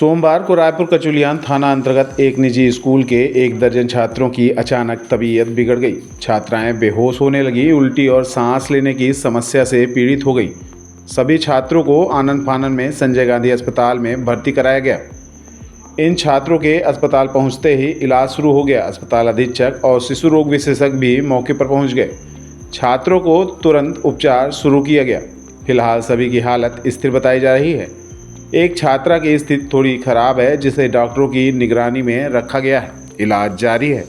सोमवार को रायपुर कचुलियान थाना अंतर्गत एक निजी स्कूल के 1 दर्जन छात्रों की अचानक तबीयत बिगड़ गई। छात्राएं बेहोश होने लगी, उल्टी और सांस लेने की समस्या से पीड़ित हो गई। सभी छात्रों को आनन फानन में संजय गांधी अस्पताल में भर्ती कराया गया। इन छात्रों के अस्पताल पहुंचते ही इलाज शुरू हो गया। अस्पताल अधीक्षक और शिशु रोग विशेषज्ञ भी मौके पर पहुंच गए। छात्रों को तुरंत उपचार शुरू किया गया। फिलहाल सभी की हालत स्थिर बताई जा रही है। एक छात्रा की स्थिति थोड़ी खराब है, जिसे डॉक्टरों की निगरानी में रखा गया है। इलाज जारी है।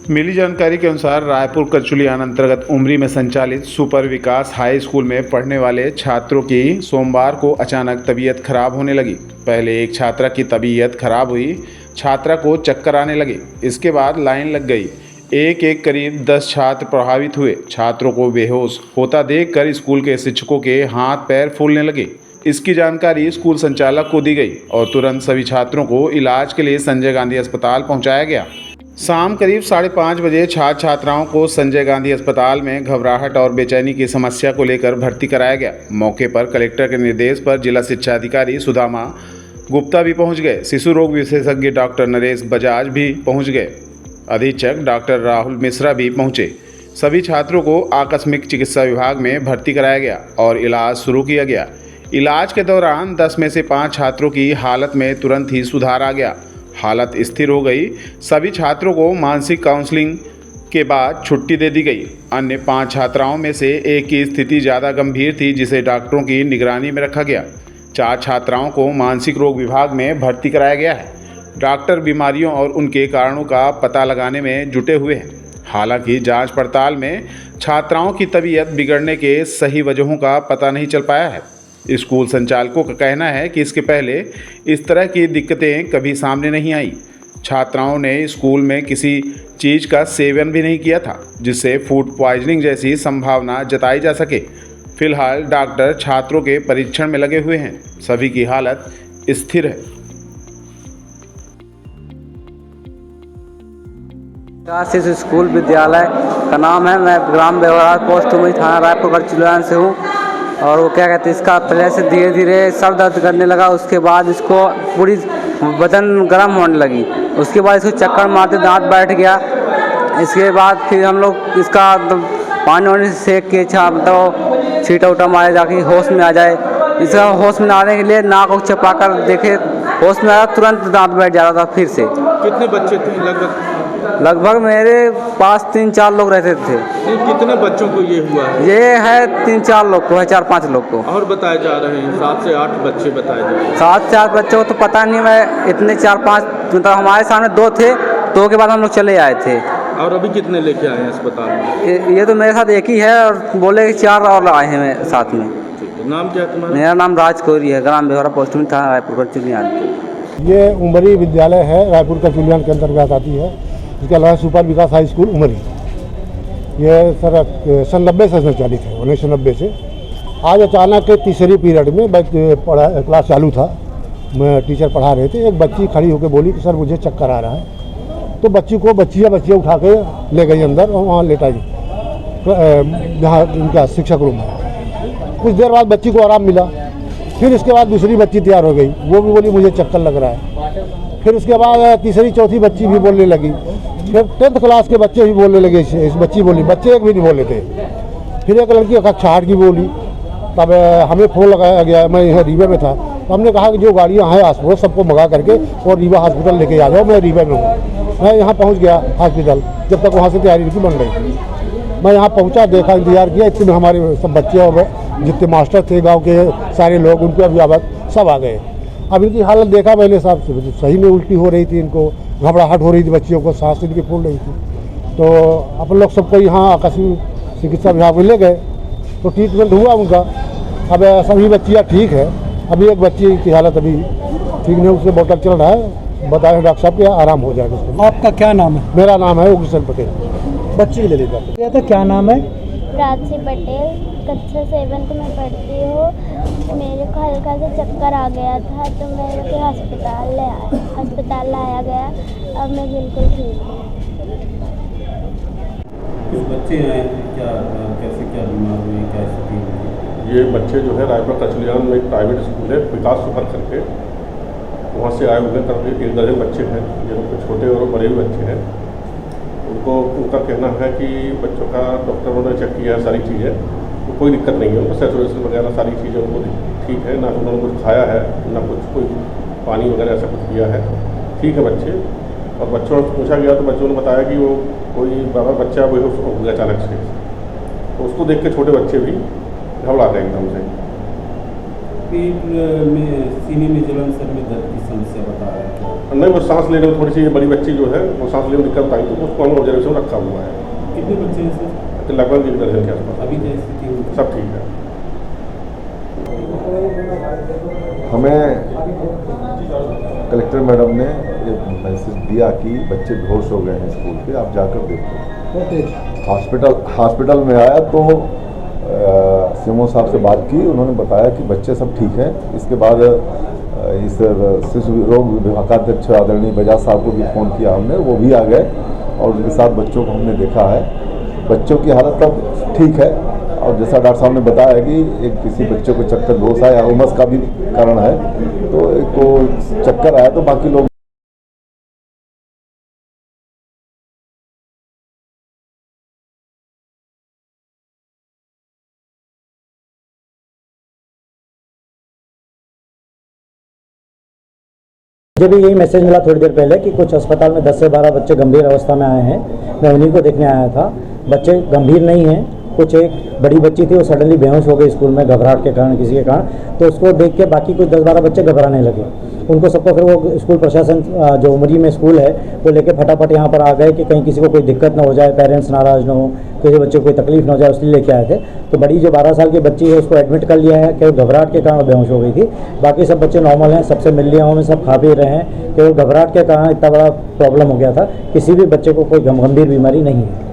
मिली जानकारी के अनुसार रायपुर कचुलियान अंतर्गत उमरी में संचालित सुपर विकास हाई स्कूल में पढ़ने वाले छात्रों की सोमवार को अचानक तबीयत खराब होने लगी। पहले एक छात्रा की तबीयत खराब हुई, छात्रा को चक्कर आने लगे। इसके बाद लाइन लग गई। एक करीब 10 छात्र प्रभावित हुए। छात्रों को बेहोश होता देखकर स्कूल के शिक्षकों के हाथ पैर फूलने लगे। इसकी जानकारी स्कूल संचालक को दी गई और तुरंत सभी छात्रों को इलाज के लिए संजय गांधी अस्पताल पहुंचाया गया। शाम करीब 5:30 बजे छात्र छात्राओं को संजय गांधी अस्पताल में घबराहट और बेचैनी की समस्या को लेकर भर्ती कराया गया। मौके पर कलेक्टर के निर्देश पर जिला शिक्षा अधिकारी सुदामा गुप्ता भी पहुंच गए। शिशु रोग विशेषज्ञ डॉक्टर नरेश बजाज भी पहुंच गए। अधीक्षक डॉक्टर राहुल मिश्रा भी पहुंचे। सभी छात्रों को आकस्मिक चिकित्सा विभाग में भर्ती कराया गया और इलाज शुरू किया गया। इलाज के दौरान 10 में से 5 छात्रों की हालत में तुरंत ही सुधार आ गया। हालत स्थिर हो गई। सभी छात्रों को मानसिक काउंसलिंग के बाद छुट्टी दे दी गई। अन्य 5 छात्राओं में से एक की स्थिति ज़्यादा गंभीर थी, जिसे डॉक्टरों की निगरानी में रखा गया। 4 छात्राओं को मानसिक रोग विभाग में भर्ती कराया गया है। डॉक्टर बीमारियों और उनके कारणों का पता लगाने में जुटे हुए हैं। हालांकि जांच पड़ताल में छात्राओं की तबीयत बिगड़ने के सही वजहों का पता नहीं चल पाया है। स्कूल संचालकों का कहना है कि इसके पहले इस तरह की दिक्कतें कभी सामने नहीं आई। छात्राओं ने स्कूल में किसी चीज़ का सेवन भी नहीं किया था, जिससे फूड पॉइजनिंग जैसी संभावना जताई जा सके। फिलहाल डॉक्टर छात्रों के परीक्षण में लगे हुए हैं। सभी की हालत स्थिर है। शिशु स्कूल विद्यालय का नाम है। मैं ग्राम बेवरा पोस्ट उमरी थाना रायपुर कचुलियान से हूँ। और वो क्या कहते हैं, इसका पहले से धीरे धीरे सर दर्द करने लगा। उसके बाद इसको पूरी बदन गर्म होने लगी। उसके बाद इसको चक्कर मारते दांत बैठ गया। इसके बाद फिर हम लोग इसका पानी वानी से सेक के मतलब छीटा उटा मारे जाके होश में आ जाए। इसका होश में आने के लिए नाक को चपा कर देखे, होश में आया तुरंत दांत बैठ जाता था फिर से। कितने बच्चे थे लगभग मेरे पास 3-4 लोग रहते थे। कितने बच्चों को ये हुआ है? ये है 3-4 लोग को है, 4-5 लोग को। और बताए जा रहे हैं 7 से 8 बच्चे बताए जा रहे हैं। 7 से 8 बच्चों को तो पता नहीं, मैं इतने 4-5 मतलब हमारे सामने 2 थे, 2 के बाद हम लोग चले आए थे। और अभी कितने लेके आए हैं अस्पताल में? ये तो मेरे साथ एक ही है और बोले कि 4 और आए हैं मेरे साथ में। नाम क्या है तुम्हारा? मेरा नाम राज कोहरी है, ग्राम बेहरा पोस्ट में था रायपुर कचुलियान। ये उमरी विद्यालय है, रायपुर कचुलियान के अंतर्गत आती है। इसके अलावा सुपर विकास हाई स्कूल उमरी, ये सर सन 90 से संचालित है, 1990 से। आज अचानक तीसरी पीरियड में क्लास चालू था, मैं टीचर पढ़ा रहे थे। एक बच्ची खड़ी होकर बोली कि सर मुझे चक्कर आ रहा है। तो बच्चियाँ उठा के ले गई अंदर और वहाँ लेटा गई, जहाँ उनका शिक्षक रूम है। कुछ देर बाद बच्ची को आराम मिला। फिर इसके बाद दूसरी बच्ची तैयार हो गई, वो भी बोली मुझे चक्कर लग रहा है। फिर उसके बाद तीसरी चौथी बच्ची भी बोलने लगी। फिर 10th क्लास के बच्चे भी बोलने लगे। इस बच्ची बोली, बच्चे एक भी नहीं बोले थे। फिर एक लड़की कक्षा 8 की बोली। तब हमें फ़ोन लगाया गया, मैं यहाँ रीवा में था, तो हमने कहा कि जो गाड़ियाँ हैं आस पड़ोस सबको मंगा करके और रीवा हॉस्पिटल लेके आ जाओ। मैं रीवा में हूँ। मैं यहाँ पहुँच गया हॉस्पिटल, जब तक वहाँ से तैयारी की बन रही थी। मैं यहाँ पहुँचा, देखा, इंतजार किया। इतने में हमारे सब बच्चे और जितने मास्टर थे गाँव के सारे लोग, उनके अभिभावक सब आ गए। अब इनकी हालत देखा मैंने साहब, सही में उल्टी हो रही थी, इनको घबराहट हो रही थी, बच्चियों को सांस इनकी फूल रही थी। तो अपन लोग सबको यहाँ आकस्मिक चिकित्सा विभाग में ले गए, तो ट्रीटमेंट हुआ उनका। अब सभी बच्चियाँ ठीक है। अभी एक बच्ची की हालत अभी ठीक नहीं, उससे बोतल चल रहा है। बताए डॉक्टर साहब के आराम हो जाएगा उसको। आपका क्या नाम है? मेरा नाम है उग्रसेन पटेल। बच्ची ले लीजिए। तो क्या नाम है? राजसी पटेल, कक्षा 7th में पढ़ती हूँ। मेरे को हल्का सा चक्कर आ गया था, तो मेरे को अस्पताल लाया गया। अब मैं बिल्कुल ठीक हूँ। बच्चे आए क्या, कैसे क्या बीमार हुए, क्या स्थिति? ये बच्चे जो है रायपुर कचुलियान में एक प्राइवेट स्कूल है विकास सुपर करके, वहाँ से आए हुए हैं, करीब 1 दर्जन बच्चे हैं, जिनमें छोटे और बड़े भी बच्चे हैं। उनका कहना है कि बच्चों का डॉक्टरों ने चेक किया है सारी चीज़ें, तो कोई दिक्कत नहीं है, उनको सैचुरेशन वगैरह सारी चीज़ें उनको ठीक है, ना उन्होंने कुछ खाया है, ना कोई पानी वगैरह ऐसा कुछ किया है, ठीक है बच्चे। और बच्चों से पूछा गया तो बच्चों ने बताया कि वो कोई बच्चा बेहोश हो गया अचानक से, तो उसको देख के छोटे बच्चे भी घबरा गए एकदम से। पेट में सीने में जलन, सर में दर्द की समस्या बता रहे हैं। नहीं, वो सांस लेने में थोड़ी सी बड़ी बच्ची जो है वो सांस लेने में दिक्कत आई, तो उसको हम ऑब्जर्वेशन रखा हुआ है। कितने बच्चे हैं सर? तो लगभग 1 दर्जन के आसपास। अभी क्या स्थिति है? सब ठीक है। हमें कलेक्टर मैडम ने एक मैसेज दिया कि बच्चे बेहोश हो गए हैं स्कूल के, आप जाकर देखो। हॉस्पिटल में आया तो सीएमओ साहब से बात की, उन्होंने बताया कि बच्चे सब ठीक हैं। इसके बाद इस शिशु रोग विभाग अध्यक्ष आदरणीय बजाज साहब को भी फ़ोन किया हमने, वो भी आ गए और उनके साथ बच्चों को हमने देखा है। बच्चों की हालत अब ठीक है, और जैसा डॉक्टर साहब ने बताया कि एक किसी बच्चे को चक्कर बेहोश आया, उमस का भी कारण है, तो एक को चक्कर आया, तो बाकी लोग मुझे भी यही मैसेज मिला थोड़ी देर पहले कि कुछ अस्पताल में 10 से 12 बच्चे गंभीर अवस्था में आए हैं। मैं उन्हीं को देखने आया था। बच्चे गंभीर नहीं हैं, कुछ एक बड़ी बच्ची थी वो सडनली बेहोश हो गई स्कूल में घबराहट के कारण, किसी के कारण, तो उसको देख के बाकी कुछ 10-12 बच्चे घबराने लगे। उनको सबको फिर वो स्कूल प्रशासन जो उमरी में स्कूल है वो लेके फटाफट यहाँ पर आ गए कि कहीं किसी को कोई दिक्कत ना हो जाए, पेरेंट्स नाराज़ ना हो, किसी बच्चे को कोई तकलीफ ना हो जाए, उसलिए लेके आए थे। तो बड़ी जो 12 साल की बच्ची है उसको एडमिट कर लिया है कि घबराहट के कारण बेहोश हो गई थी। बाकी सब बच्चे नॉर्मल हैं, सबसे मिल लिया हूँ, सब खा पी रहे हैं, केवल घबराहट के कारण इतना बड़ा प्रॉब्लम हो गया था। किसी भी बच्चे को कोई गंभीर बीमारी नहीं है।